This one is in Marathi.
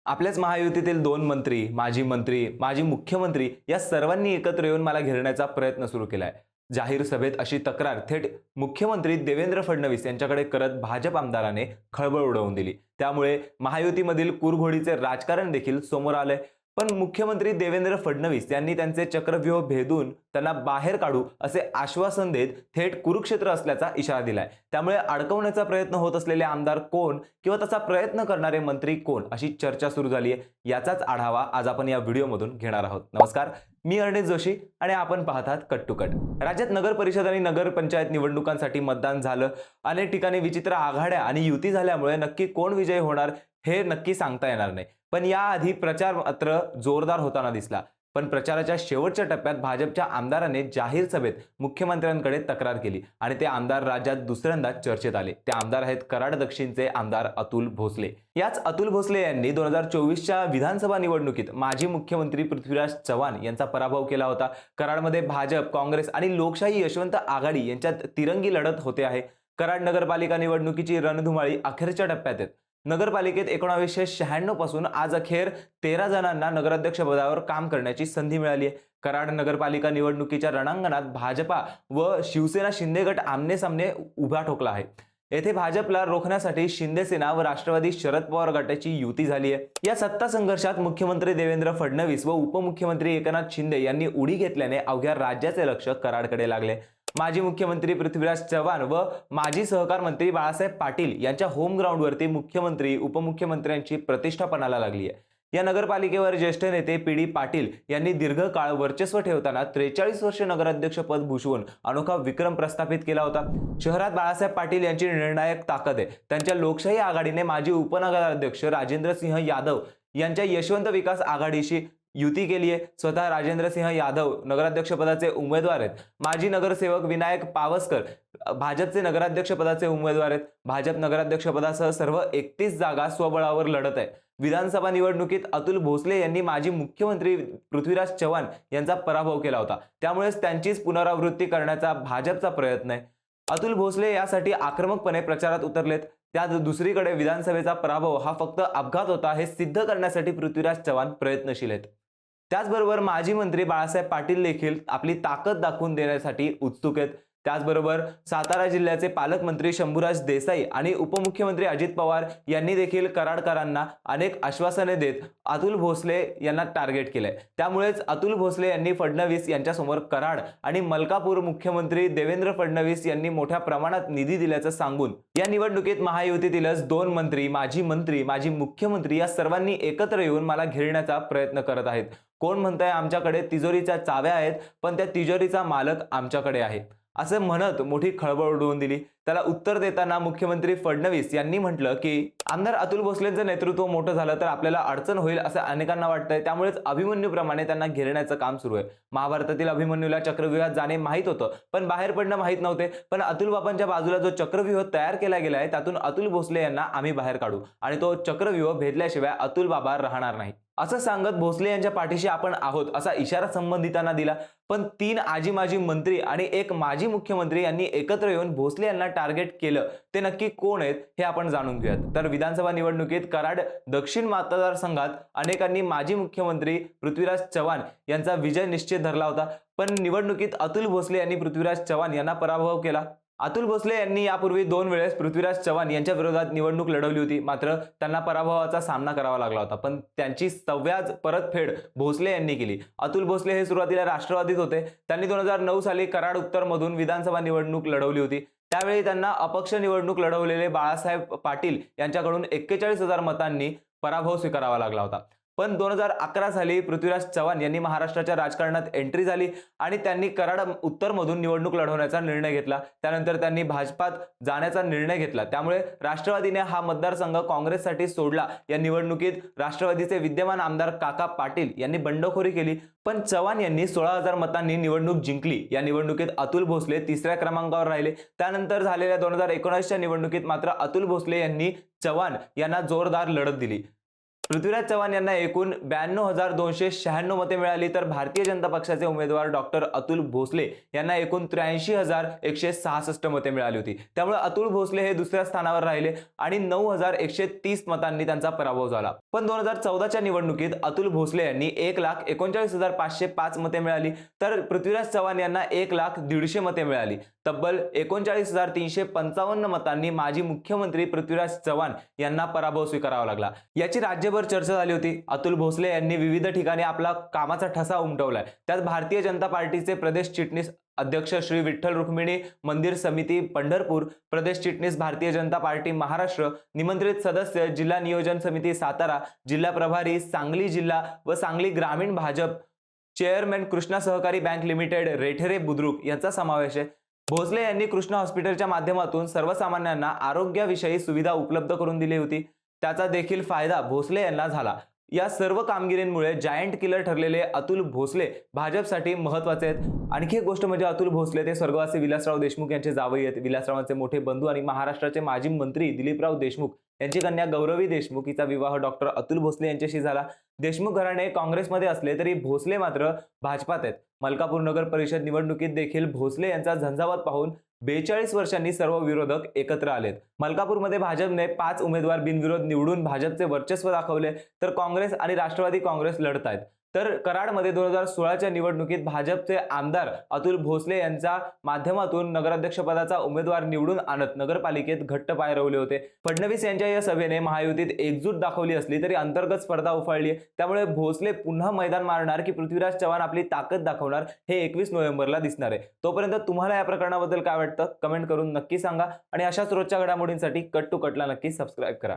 आपल्याच महायुतीतील 2 मंत्री, माजी मुख्यमंत्री या सर्वांनी एकत्र येऊन मला घेरण्याचा प्रयत्न सुरू केलाय. जाहीर सभेत अशी तक्रार थेट मुख्यमंत्री देवेंद्र फडणवीस यांच्याकडे करत भाजप आमदाराने खळबळ उडवून दिली. त्यामुळे महायुतीमधील कुरघोडीचे राजकारण देखील समोर आले. पण मुख्यमंत्री देवेंद्र फडणवीस यांनी त्यांचे चक्रव्यूह भेदून त्यांना बाहेर काढू असे आश्वासन देत थेट कुरुक्षेत्र असल्याचा इशारा दिलाय. त्यामुळे अडकवण्याचा प्रयत्न होत असलेले आमदार कोण किंवा तसा प्रयत्न करणारे मंत्री कोण अशी चर्चा सुरू झाली आहे. याचाच आढावा आज आपण या व्हिडिओमधून घेणार आहोत. नमस्कार, मी अर्णेश जोशी आणि आपण पाहतात कट टू कट. राज्यात नगर परिषद आणि नगर पंचायत निवडणुकांसाठी मतदान झालं. अनेक ठिकाणी विचित्र आघाड्या आणि युती झाल्यामुळे नक्की कोण विजयी होणार हे नक्की सांगता येणार नाही. पण याआधी प्रचार मात्र जोरदार होताना दिसला. पण प्रचाराच्या शेवटच्या टप्प्यात भाजपच्या आमदाराने जाहीर सभेत मुख्यमंत्र्यांकडे तक्रार केली आणि ते आमदार राज्यात दुसऱ्यांदा चर्चेत आले. ते आमदार आहेत कराड दक्षिणचे आमदार अतुल भोसले. याच अतुल भोसले यांनी 2024च्या विधानसभा निवडणुकीत माजी मुख्यमंत्री पृथ्वीराज चव्हाण यांचा पराभव केला होता. कराडमध्ये भाजप, काँग्रेस आणि लोकशाही यशवंत आघाडी यांच्यात तिरंगी लढत होते आहे. कराड नगरपालिका निवडणुकीची रणधुमाळी अखेरच्या टप्प्यात आहेत. नगरपालिकेत 1996 पासून आज अखेर 13 जणांना नगराध्यक्षपदावर काम करण्याची संधी मिळाली आहे. कराड नगरपालिका निवडणुकीच्या रणांगणात भाजपा व शिवसेना शिंदे गट आमने-सामने उभा ठोकला आहे. येथे भाजपला रोखण्यासाठी शिंदे सेना व राष्ट्रवादी शरद पवार गटाची युती झाली आहे. या सत्ता संघर्षात मुख्यमंत्री देवेंद्र फडणवीस व उपमुख्यमंत्री एकनाथ शिंदे यांनी उडी घेतल्याने अवघ्या राज्याचे लक्ष कराडकडे लागले. माजी मुख्यमंत्री पृथ्वीराज चव्हाण व माजी सहकार मंत्री बाळासाहेब पाटील यांच्या होम ग्राउंडवरती मुख्यमंत्री उपमुख्यमंत्र्यांची प्रतिष्ठा पणाला लागली आहे. या नगरपालिकेवर ज्येष्ठ नेते पी डी पाटील यांनी दीर्घकाळ वर्चस्व ठेवताना 43 वर्ष नगराध्यक्षपद भूषवून अनोखा विक्रम प्रस्थापित केला होता. शहरात बाळासाहेब पाटील यांची निर्णायक ताकद आहे. त्यांच्या लोकशाही आघाडीने माजी उपनगराध्यक्ष राजेंद्र सिंह यादव यांच्या यशवंत विकास आघाडीशी युती केली आहे. स्वतः राजेंद्र सिंह यादव नगराध्यक्षपदाचे उमेदवार आहेत. माजी नगरसेवक विनायक पावसकर भाजपचे नगराध्यक्षपदाचे उमेदवार आहेत. भाजप नगराध्यक्षपदासह सर्व 31 जागा स्वबळावर लढत आहे. विधानसभा निवडणुकीत अतुल भोसले यांनी माजी मुख्यमंत्री पृथ्वीराज चव्हाण यांचा पराभव केला होता. त्यामुळेच त्यांचीच पुनरावृत्ती करण्याचा भाजपचा प्रयत्न आहे. अतुल भोसले यासाठी आक्रमकपणे प्रचारात उतरलेत. त्यात दुसरीकडे विधानसभेचा पराभव हा फक्त अपघात होता हे सिद्ध करण्यासाठी पृथ्वीराज चव्हाण प्रयत्नशील आहेत. त्याचबरोबर माजी मंत्री बाळासाहेब पाटील देखील आपली ताकद दाखवून देण्यासाठी उत्सुक आहेत. त्याचबरोबर सातारा जिल्ह्याचे पालकमंत्री शंभूराज देसाई आणि उपमुख्यमंत्री अजित पवार यांनी देखील कराडकरांना अनेक आश्वासने देत अतुल भोसले यांना टार्गेट केलंय. त्यामुळेच अतुल भोसले यांनी फडणवीस यांच्यासमोर कराड आणि मलकापूर मुख्यमंत्री देवेंद्र फडणवीस यांनी मोठ्या प्रमाणात निधी दिल्याचं सांगून या निवडणुकीत महायुतीतीलच 2 मंत्री, माजी मुख्यमंत्री या सर्वांनी एकत्र येऊन मला घेरण्याचा प्रयत्न करत आहेत. कोण म्हणतंय आमच्याकडे तिजोरीच्या चाव्या आहेत, पण त्या तिजोरीचा मालक आमच्याकडे आहे असं म्हणत मोठी खळबळ उडवून दिली. त्याला उत्तर देताना मुख्यमंत्री फडणवीस यांनी म्हटलं की आमदार अतुल भोसलेंचं नेतृत्व मोठं झालं तर आपल्याला अडचण होईल असं अनेकांना वाटतंय. त्यामुळेच अभिमन्यूप्रमाणे त्यांना घेरण्याचं काम सुरू आहे. महाभारतातील अभिमन्यूला चक्रव्यूहात जाणे माहीत होतं, पण बाहेर पडणं माहीत नव्हते. पण अतुल बाबांच्या बाजूला जो चक्रव्यूह तयार केला गेलाय त्यातून अतुल भोसले यांना आम्ही बाहेर काढू आणि तो चक्रव्यूह भेदल्याशिवाय अतुल बाबा राहणार नाही असं सांगत भोसले यांच्या पाठीशी आपण आहोत असा इशारा संबंधितांना दिला. पण 3 आजी माजी मंत्री आणि 1 माजी मुख्यमंत्री यांनी एकत्र येऊन भोसले यांना टार्गेट केलं. ते नक्की कोण आहेत हे आपण जाणून घेऊयात. तर विधानसभा निवडणुकीत कराड दक्षिण मतदारसंघात अनेकांनी माजी मुख्यमंत्री पृथ्वीराज चव्हाण यांचा विजय निश्चित धरला होता. पण निवडणुकीत अतुल भोसले यांनी पृथ्वीराज चव्हाण यांना पराभव केला. अतुल भोसले यांनी यापूर्वी 2 वेळेस पृथ्वीराज चव्हाण यांच्या विरोधात निवडणूक लढवली होती. मात्र त्यांना पराभवाचा सामना करावा लागला होता. पण त्यांची सव्याज परतफेड भोसले यांनी केली. अतुल भोसले हे सुरुवातीला राष्ट्रवादीत होते. त्यांनी 2009 साली कराड उत्तर मधून विधानसभा निवडणूक लढवली होती. त्यावेळी त्यांना अपक्ष निवडणूक लढवलेले बाळासाहेब पाटील यांच्याकडून 41,000 मतांनी पराभव स्वीकारावा लागला होता. पण 2011 साली पृथ्वीराज चव्हाण यांनी महाराष्ट्राच्या राजकारणात एंट्री झाली आणि त्यांनी कराड उत्तरमधून निवडणूक लढवण्याचा निर्णय घेतला. त्यानंतर त्यांनी भाजपात जाण्याचा निर्णय घेतला. त्यामुळे राष्ट्रवादीने हा मतदारसंघ काँग्रेससाठी सोडला. या निवडणुकीत राष्ट्रवादीचे विद्यमान आमदार काका पाटील यांनी बंडखोरी केली. पण चव्हाण यांनी 16,000 मतांनी निवडणूक जिंकली. या निवडणुकीत अतुल भोसले 3ऱ्या क्रमांकावर राहिले. त्यानंतर झालेल्या 2019च्या निवडणुकीत मात्र अतुल भोसले यांनी चव्हाण यांना जोरदार लढत दिली. पृथ्वीराज चव्हाण यांना एकूण 92,296 मते मिळाली, तर भारतीय जनता पक्षाचे उमेदवार डॉक्टर अतुल भोसले यांना एकूण 83,166 मते मिळाली होती. त्यामुळे अतुल भोसले हे दुसऱ्या स्थानावर राहिले आणि 9,130 मतांनी त्यांचा पराभव झाला. पण 2014च्या निवडणुकीत अतुल भोसले यांनी 1,39,505 मते मिळाली, तर पृथ्वीराज चव्हाण यांना 1,150,000 मते मिळाली. तब्बल 39,355 मतांनी माजी मुख्यमंत्री पृथ्वीराज चव्हाण यांना पराभव स्वीकारावा लागला. याची राज्यभर चर्चा झाली होती. अतुल भोसले यांनी विविध ठिकाणी आपला कामाचा ठसा उमटवलाय. त्यात भारतीय जनता पार्टीचे प्रदेश चिटणीस अध्यक्ष श्री विठ्ठल रुक्मिणी मंदिर समिती पंढरपूर, प्रदेश चिटणीस भारतीय जनता पार्टी महाराष्ट्र, निमंत्रित सदस्य जिल्हा नियोजन समिती सातारा, जिल्हा प्रभारी सांगली जिल्हा व सांगली ग्रामीण भाजप, चेअरमॅन कृष्णा सहकारी बँक लिमिटेड रेठेरे बुद्रुक यांचा समावेश आहे. भोसले यांनी कृष्णा हॉस्पिटलच्या माध्यमातून सर्वसामान्यांना आरोग्याविषयी सुविधा उपलब्ध करून दिली होती. त्याचा देखील फायदा भोसले यांना झाला. या सर्व कामगिरीमुळे जायंट किलर ठरलेले अतुल भोसले भाजपसाठी महत्त्वाचे आहेत. आणखी एक गोष्ट म्हणजे अतुल भोसले ते स्वर्गवासी विलासराव देशमुख यांचे जावई आहेत. विलासरावांचे मोठे बंधू आणि महाराष्ट्राचे माजी मंत्री दिलीपराव देशमुख यांची कन्या गौरवी देशमुख हिचा विवाह डॉक्टर अतुल भोसले यांच्याशी झाला. देशमुख घराणे काँग्रेसमध्ये असले तरी भोसले मात्र भाजपात आहेत. मलकापूर नगर परिषद निवडणुकीत देखील भोसले यांचा झंझावात पाहून 42 वर्षांनी सर्व विरोधक एकत्र आलेत. मलकापूरमध्ये भाजपने 5 उमेदवार बिनविरोध निवडून भाजपचे वर्चस्व दाखवले, तर काँग्रेस आणि राष्ट्रवादी काँग्रेस लढत आहेत. तर कराडमध्ये 2016च्या निवडणुकीत भाजपचे आमदार अतुल भोसले यांच्या माध्यमातून नगराध्यक्षपदाचा उमेदवार निवडून आणत नगरपालिकेत घट्ट पाय रोवले होते. फडणवीस यांच्या या सभेने महायुतीत एकजूट दाखवली असली तरी अंतर्गत स्पर्धा उफाळली आहे. त्यामुळे भोसले पुन्हा मैदान मारणार की पृथ्वीराज चव्हाण आपली ताकद दाखवणार हे 21 नोव्हेंबरला दिसणार आहे. तोपर्यंत तुम्हाला या प्रकरणाबद्दल काय वाटतं कमेंट करून नक्की सांगा आणि अशाच रोजच्या घडामोडींसाठी कट टू कटला नक्की सबस्क्राईब करा.